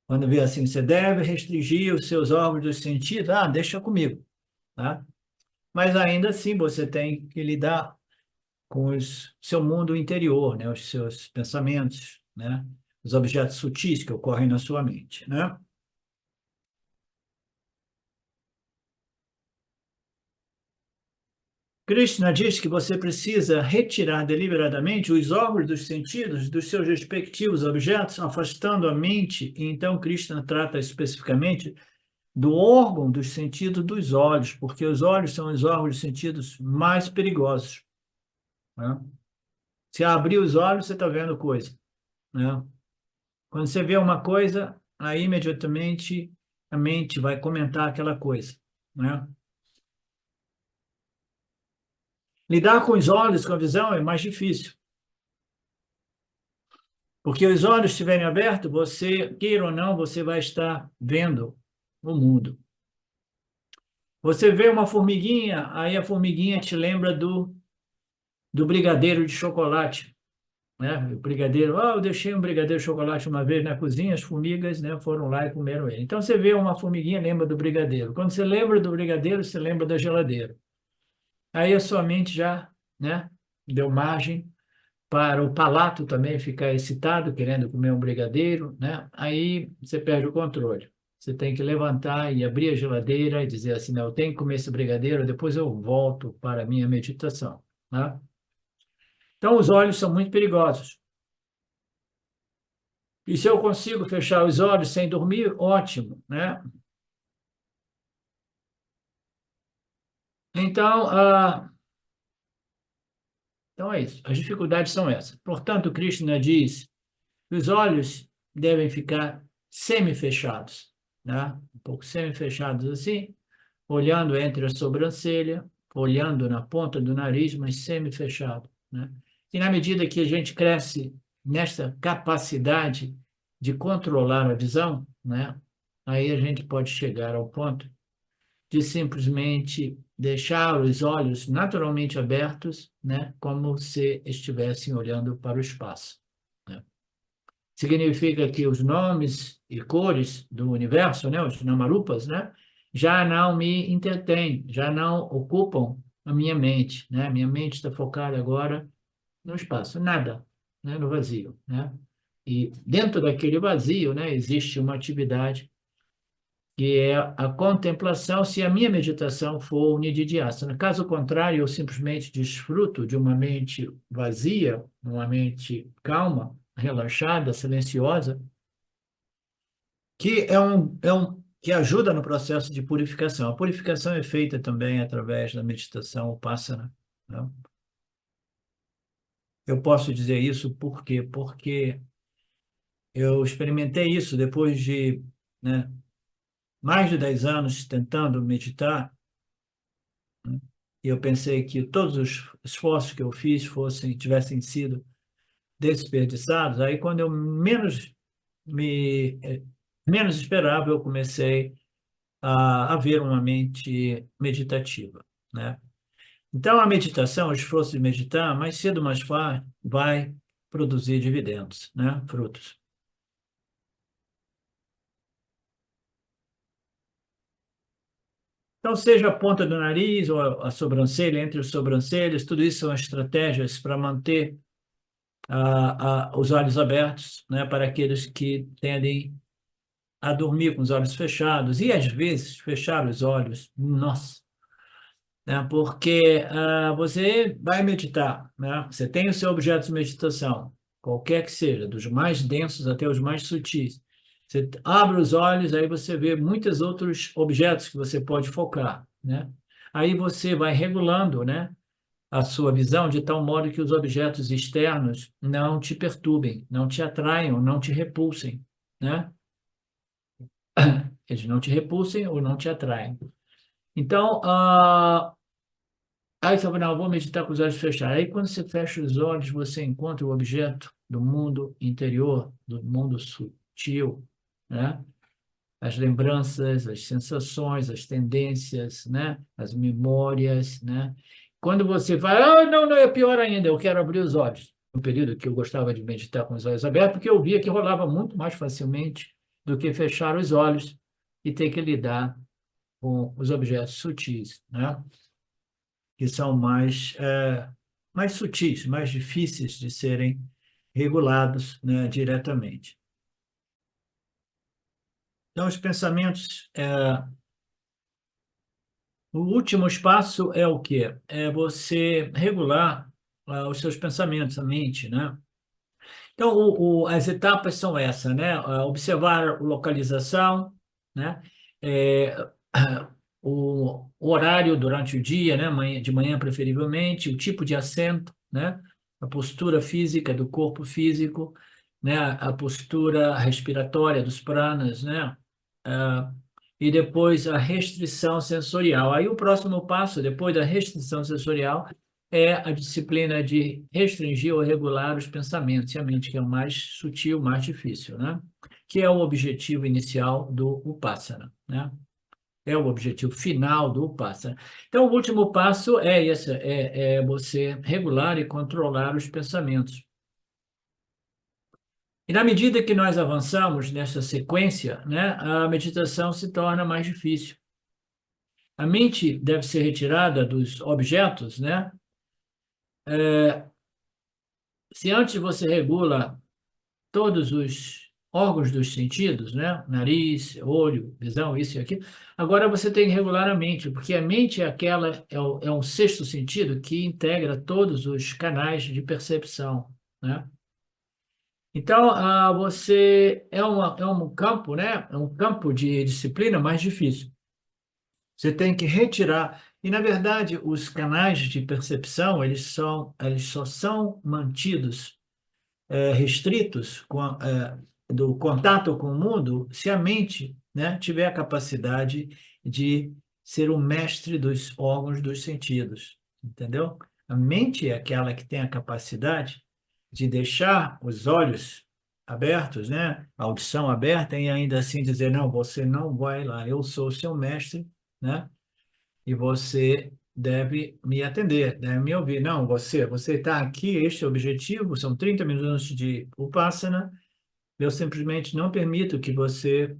Quando vê assim, você deve restringir os seus órgãos dos sentidos. Ah, deixa comigo, tá? Mas ainda assim você tem que lidar com o seu mundo interior, né? Os seus pensamentos, né? Os objetos sutis que ocorrem na sua mente, né? Krishna diz que você precisa retirar deliberadamente os órgãos dos sentidos dos seus respectivos objetos, afastando a mente. E então, Krishna trata especificamente do órgão dos sentidos dos olhos, porque os olhos são os órgãos dos sentidos mais perigosos, né? Se abrir os olhos, você está vendo coisa, né? Quando você vê uma coisa, aí imediatamente a mente vai comentar aquela coisa, né? Lidar com os olhos, com a visão, é mais difícil, porque os olhos estiverem abertos, você, queira ou não, você vai estar vendo o mundo. Você vê uma formiguinha, aí a formiguinha te lembra do brigadeiro de chocolate, né? O brigadeiro, eu deixei um brigadeiro de chocolate uma vez na cozinha, as formigas, né, foram lá e comeram ele. Então você vê uma formiguinha, lembra do brigadeiro. Quando você lembra do brigadeiro, você lembra da geladeira. Aí a sua mente já, né, deu margem para o palato também ficar excitado, querendo comer um brigadeiro, né? Aí você perde o controle. Você tem que levantar e abrir a geladeira e dizer assim, não, eu tenho que comer esse brigadeiro, depois eu volto para a minha meditação, né? Então, os olhos são muito perigosos. E se eu consigo fechar os olhos sem dormir, ótimo, né? Então, então é isso. As dificuldades são essas. Portanto, Krishna diz que os olhos devem ficar semi-fechados, né? Um pouco semi-fechados assim, olhando entre a sobrancelha, olhando na ponta do nariz, mas semi-fechado, né? E na medida que a gente cresce nessa capacidade de controlar a visão, né? Aí a gente pode chegar ao ponto de simplesmente deixar os olhos naturalmente abertos, né? Como se estivessem olhando para o espaço, né? Significa que os nomes e cores do universo, né, os namarupas, né, já não me entretêm, já não ocupam a minha mente, né? Minha mente está focada agora no espaço, nada, né, no vazio, né? E dentro daquele vazio, né, existe uma atividade que é a contemplação, se a minha meditação for nididhyasana. Caso contrário, eu simplesmente desfruto de uma mente vazia, uma mente calma, relaxada, silenciosa, que que ajuda no processo de purificação. A purificação é feita também através da meditação Vipassana, né? Eu posso dizer isso por quê? Porque eu experimentei isso depois de, né, mais de 10 anos tentando meditar, né? E eu pensei que todos os esforços que eu fiz tivessem sido desperdiçados, aí quando eu menos esperava, eu comecei a ver uma mente meditativa, né? Então, a meditação, o esforço de meditar, mais cedo ou mais tarde, vai produzir dividendos, né? Frutos. Então, seja a ponta do nariz ou a sobrancelha, entre as sobrancelhas, tudo isso são estratégias para manter os olhos abertos, né? Para aqueles que tendem a dormir com os olhos fechados e, às vezes, fechar os olhos. Nossa! Né? Porque você vai meditar, né? Você tem o seu objeto de meditação, qualquer que seja, dos mais densos até os mais sutis. Você abre os olhos, aí você vê muitos outros objetos que você pode focar, né? Aí você vai regulando, né, a sua visão de tal modo que os objetos externos não te perturbem, não te atraiam, não te repulsem, né? Eles não te repulsem ou não te atraem. Então, aí você fala, não, eu vou meditar com os olhos fechados. Aí quando você fecha os olhos, você encontra o objeto do mundo interior, do mundo sutil, né? As lembranças, as sensações, as tendências, né? As memórias, né? Quando você vai, não, não, é pior ainda, eu quero abrir os olhos. No período que eu gostava de meditar com os olhos abertos, porque eu via que rolava muito mais facilmente do que fechar os olhos e ter que lidar com os objetos sutis, né? Que são mais sutis, mais difíceis de serem regulados, né, diretamente. Então, os pensamentos, o último passo é o quê? É você regular os seus pensamentos, a mente, né? Então, as etapas são essas, né? Observar localização, né? É, o horário durante o dia, né? De manhã preferivelmente, o tipo de assento, né? A postura física do corpo físico, né? A postura respiratória dos pranas, né? Ah, e depois a restrição sensorial. Aí o próximo passo, depois da restrição sensorial, é a disciplina de restringir ou regular os pensamentos, e a mente, que é o mais sutil, mais difícil, né? Que é o objetivo inicial do Vipassana, né? É o objetivo final do Vipassana. Então, o último passo é esse, é você regular e controlar os pensamentos. E na medida que nós avançamos nessa sequência, né, a meditação se torna mais difícil. A mente deve ser retirada dos objetos, né? Se antes você regula todos os órgãos dos sentidos, né? Nariz, olho, visão, isso e aquilo. Agora você tem que regular a mente, porque a mente é aquela, é um sexto sentido que integra todos os canais de percepção, né? Então, você é um campo, né? É um campo de disciplina mais difícil. Você tem que retirar. E, na verdade, os canais de percepção, eles só são mantidos restritos do contato com o mundo se a mente, né, tiver a capacidade de ser o mestre dos órgãos dos sentidos, entendeu? A mente é aquela que tem a capacidade de deixar os olhos abertos, né, a audição aberta e ainda assim dizer, não, você não vai lá, eu sou o seu mestre, né? E você deve me atender, deve me ouvir. Não, você está aqui, este é o objetivo, são 30 minutos de Vipassana, eu simplesmente não permito que você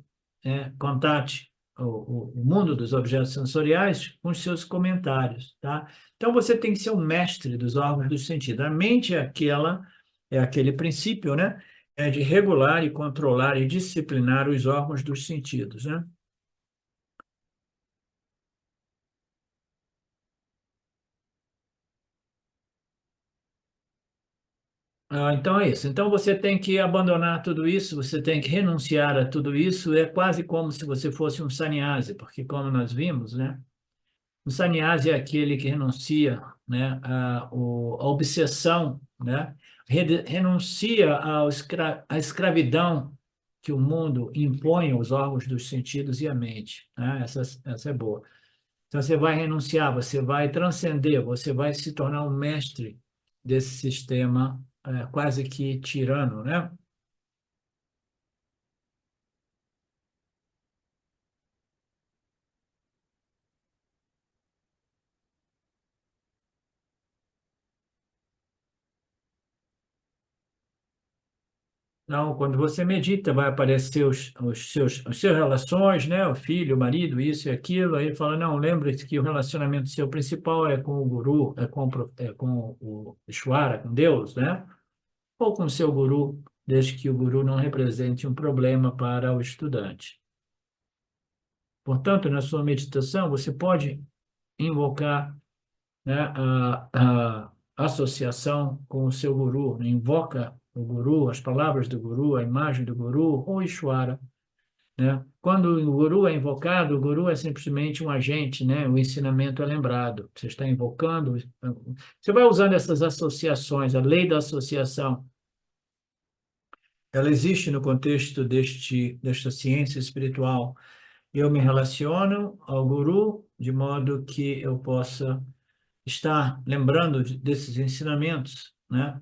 contate o mundo dos objetos sensoriais com os seus comentários, tá? Então, você tem que ser o mestre dos órgãos do sentido. A mente é aquele princípio, né? É de regular e controlar e disciplinar os órgãos dos sentidos, né? Então é isso. Então você tem que abandonar tudo isso, você tem que renunciar a tudo isso. É quase como se você fosse um sannyasi, porque como nós vimos, né? O sannyasi é aquele que renuncia, né, a obsessão, né? Renuncia à escravidão que o mundo impõe aos órgãos dos sentidos e à mente, né? Essa é boa. Então você vai renunciar, você vai transcender, você vai se tornar um mestre desse sistema quase que tirano, né? Então, quando você medita, vai aparecer os seus relações, né? O filho, o marido, isso e aquilo. Aí ele fala, não, lembre-se que o relacionamento seu principal é com o guru, é com o Ishvara, com Deus, né? Ou com o seu guru, desde que o guru não represente um problema para o estudante. Portanto, na sua meditação, você pode invocar, né, a associação com o seu guru, né? Invoca o guru, as palavras do guru, a imagem do guru ou Ishvara, né? Quando o guru é invocado, o guru é simplesmente um agente, né? O ensinamento é lembrado. Você está invocando, você vai usando essas associações, a lei da associação. Ela existe no contexto desta ciência espiritual. Eu me relaciono ao guru de modo que eu possa estar lembrando desses ensinamentos, né?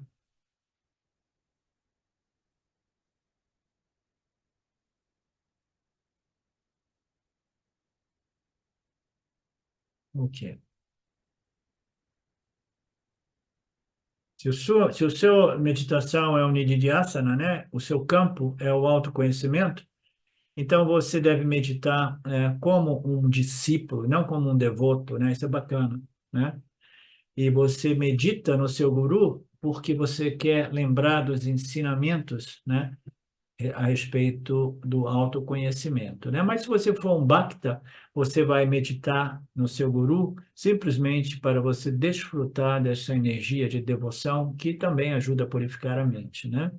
O quê? Se o seu meditação é o Nididhyasana, né? O seu campo é o autoconhecimento, então você deve meditar como um discípulo, não como um devoto, né? Isso é bacana, né? E você medita no seu guru porque você quer lembrar dos ensinamentos, né? A respeito do autoconhecimento, né? Mas se você for um bhakta, você vai meditar no seu guru simplesmente para você desfrutar dessa energia de devoção que também ajuda a purificar a mente, né?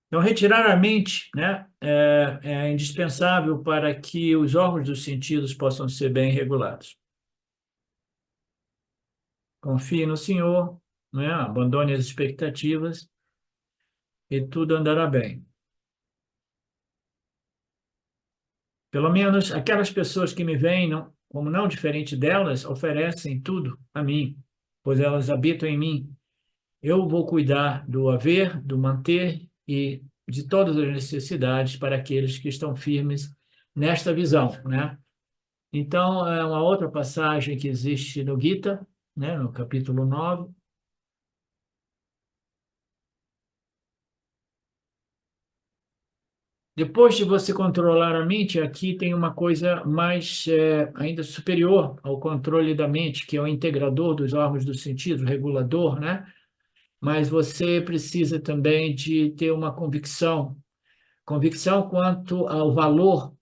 Então, retirar a mente, né, é indispensável para que os órgãos dos sentidos possam ser bem regulados. Confie no Senhor, né? Abandone as expectativas e tudo andará bem. Pelo menos aquelas pessoas que me veem, não, como não diferente delas, oferecem tudo a mim, pois elas habitam em mim. Eu vou cuidar do haver, do manter e de todas as necessidades para aqueles que estão firmes nesta visão, né? Então, é uma outra passagem que existe no Gita, né, no capítulo 9. Depois de você controlar a mente, aqui tem uma coisa mais ainda superior ao controle da mente, que é o integrador dos órgãos do sentido, o regulador, né? Mas você precisa também de ter uma convicção quanto ao valor,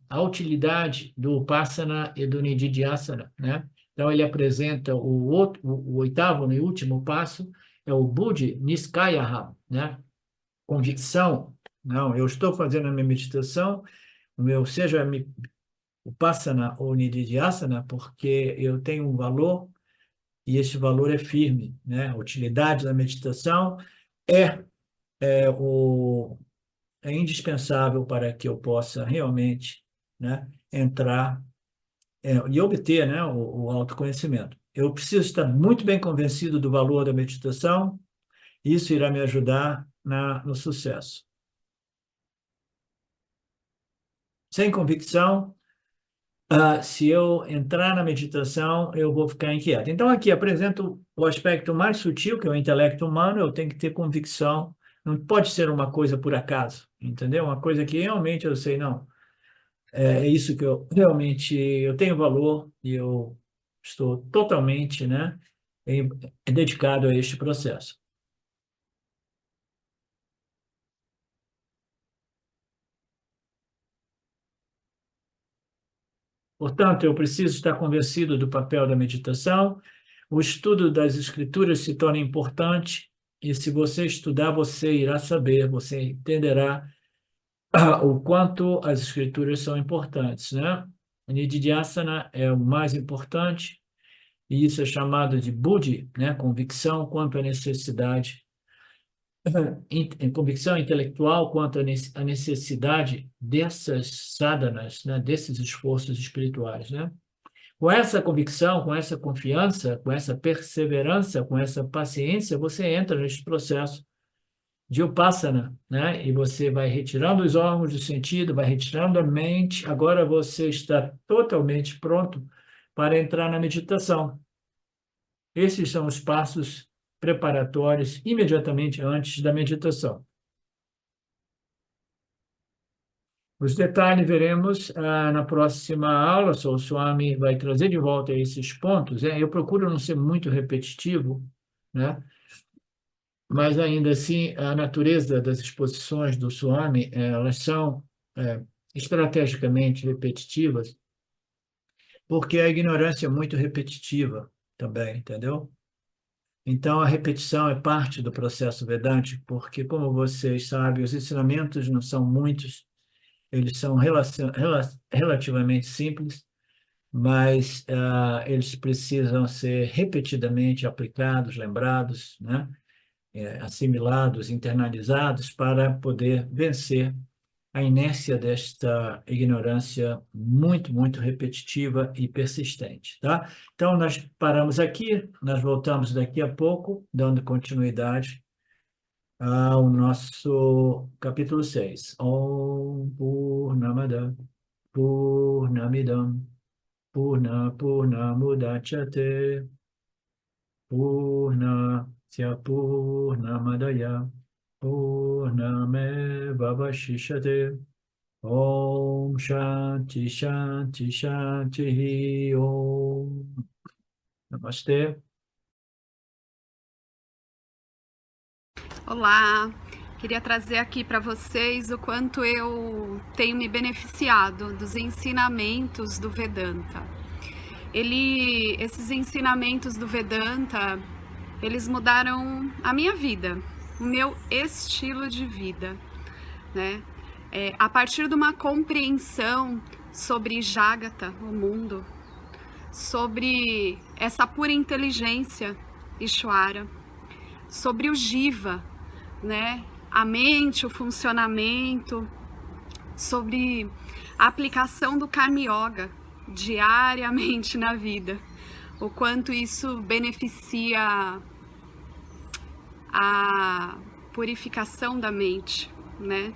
à utilidade do Upasana e do Nididhyasana, né? Então, ele apresenta o oitavo e último passo, é o Buddhi Niskayaham, né? Convicção. Não, eu estou fazendo a minha meditação, seja o Passana ou Nididhyasana, porque eu tenho um valor e esse valor é firme, né? A utilidade da meditação é, é, o, é indispensável para que eu possa realmente, né, entrar e obter, né, o autoconhecimento. Eu preciso estar muito bem convencido do valor da meditação, isso irá me ajudar no sucesso. Sem convicção, se eu entrar na meditação, eu vou ficar inquieto. Então, aqui apresento o aspecto mais sutil, que é o intelecto humano, eu tenho que ter convicção, não pode ser uma coisa por acaso, entendeu? Uma coisa que realmente eu sei, não, é isso que eu realmente eu tenho valor e eu estou totalmente, né, em- dedicado a este processo. Portanto, eu preciso estar convencido do papel da meditação. O estudo das escrituras se torna importante, e se você estudar, você irá saber, você entenderá o quanto as escrituras são importantes, né? O Nididhyasana é o mais importante, e isso é chamado de Buddhi, né? Convicção quanto à necessidade convicção intelectual quanto à necessidade dessas sadhanas, né, desses esforços espirituais, né? Com essa convicção, com essa confiança, com essa perseverança, com essa paciência, você entra nesse processo de Upasana, né? E você vai retirando os órgãos do sentido, vai retirando a mente. Agora você está totalmente pronto para entrar na meditação. Esses são os passos preparatórios imediatamente antes da meditação. Os detalhes veremos na próxima aula. Só o Swami vai trazer de volta esses pontos. Eu procuro não ser muito repetitivo, né? Mas ainda assim, a natureza das exposições do Swami, elas são estrategicamente repetitivas, porque a ignorância é muito repetitiva também, entendeu? Então, a repetição é parte do processo vedântico, porque, como vocês sabem, os ensinamentos não são muitos, eles são relativamente simples, mas eles precisam ser repetidamente aplicados, lembrados, né? Assimilados, internalizados, para poder vencer a inércia desta ignorância muito, muito repetitiva e persistente, tá? Então, nós paramos aqui, nós voltamos daqui a pouco, dando continuidade ao nosso capítulo 6. Om Purnamada Purnamidam Purnamudachyate Purnasya Purnamadaya Purnamevavashishate Om Shanti Shanti Shanti Om. Namastê. Olá, queria trazer aqui para vocês o quanto eu tenho me beneficiado dos ensinamentos do Vedanta. Esses ensinamentos do Vedanta, eles mudaram a minha vida, o meu estilo de vida, né? A partir de uma compreensão sobre Jagata, o mundo, sobre essa pura inteligência, Ishvara, sobre o Jiva, né? A mente, o funcionamento, sobre a aplicação do Karma Yoga diariamente na vida, o quanto isso beneficia a purificação da mente, né?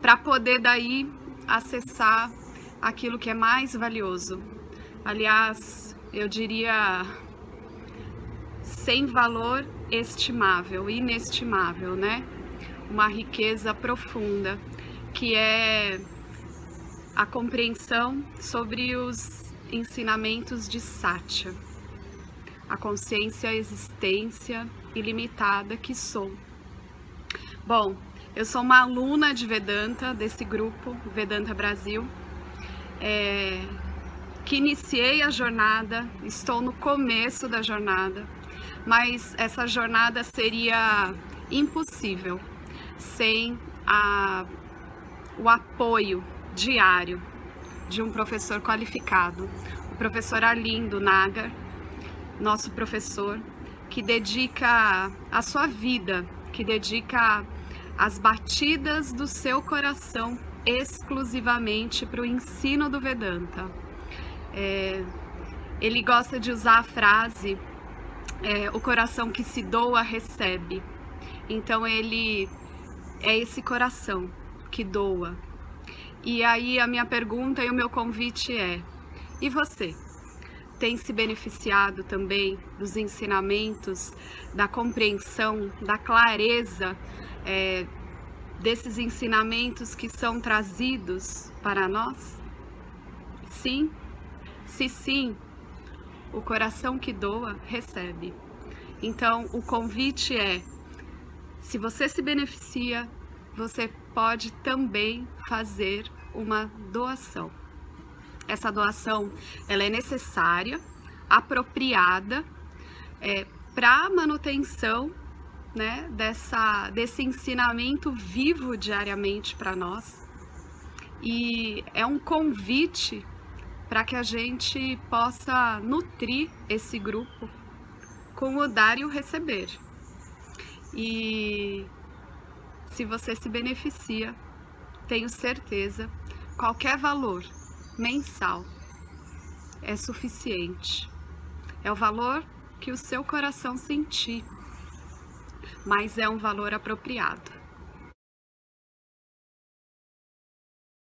Para poder daí acessar aquilo que é mais valioso. Aliás, eu diria sem valor estimável, inestimável, né? Uma riqueza profunda, que é a compreensão sobre os ensinamentos de Satya, a consciência, a existência ilimitada que sou. Bom, eu sou uma aluna de Vedanta, desse grupo Vedanta Brasil, que iniciei a jornada, estou no começo da jornada, mas essa jornada seria impossível sem o apoio diário de um professor qualificado, o professor Arlindo Nagar, nosso professor, que dedica a sua vida, que dedica as batidas do seu coração exclusivamente para o ensino do Vedanta. Ele gosta de usar a frase o coração que se doa recebe. Então ele é esse coração que doa. E aí a minha pergunta e o meu convite e você? Tem se beneficiado também dos ensinamentos, da compreensão, da clareza desses ensinamentos que são trazidos para nós? Sim? Se sim, o coração que doa recebe. Então o convite se você se beneficia, você pode também fazer uma doação. Essa doação, ela é necessária, apropriada, para a manutenção, né, desse ensinamento vivo diariamente para nós. E é um convite para que a gente possa nutrir esse grupo com o dar e o receber. E se você se beneficia, tenho certeza, qualquer valor mensal é suficiente. É o valor que o seu coração sentir, mas é um valor apropriado.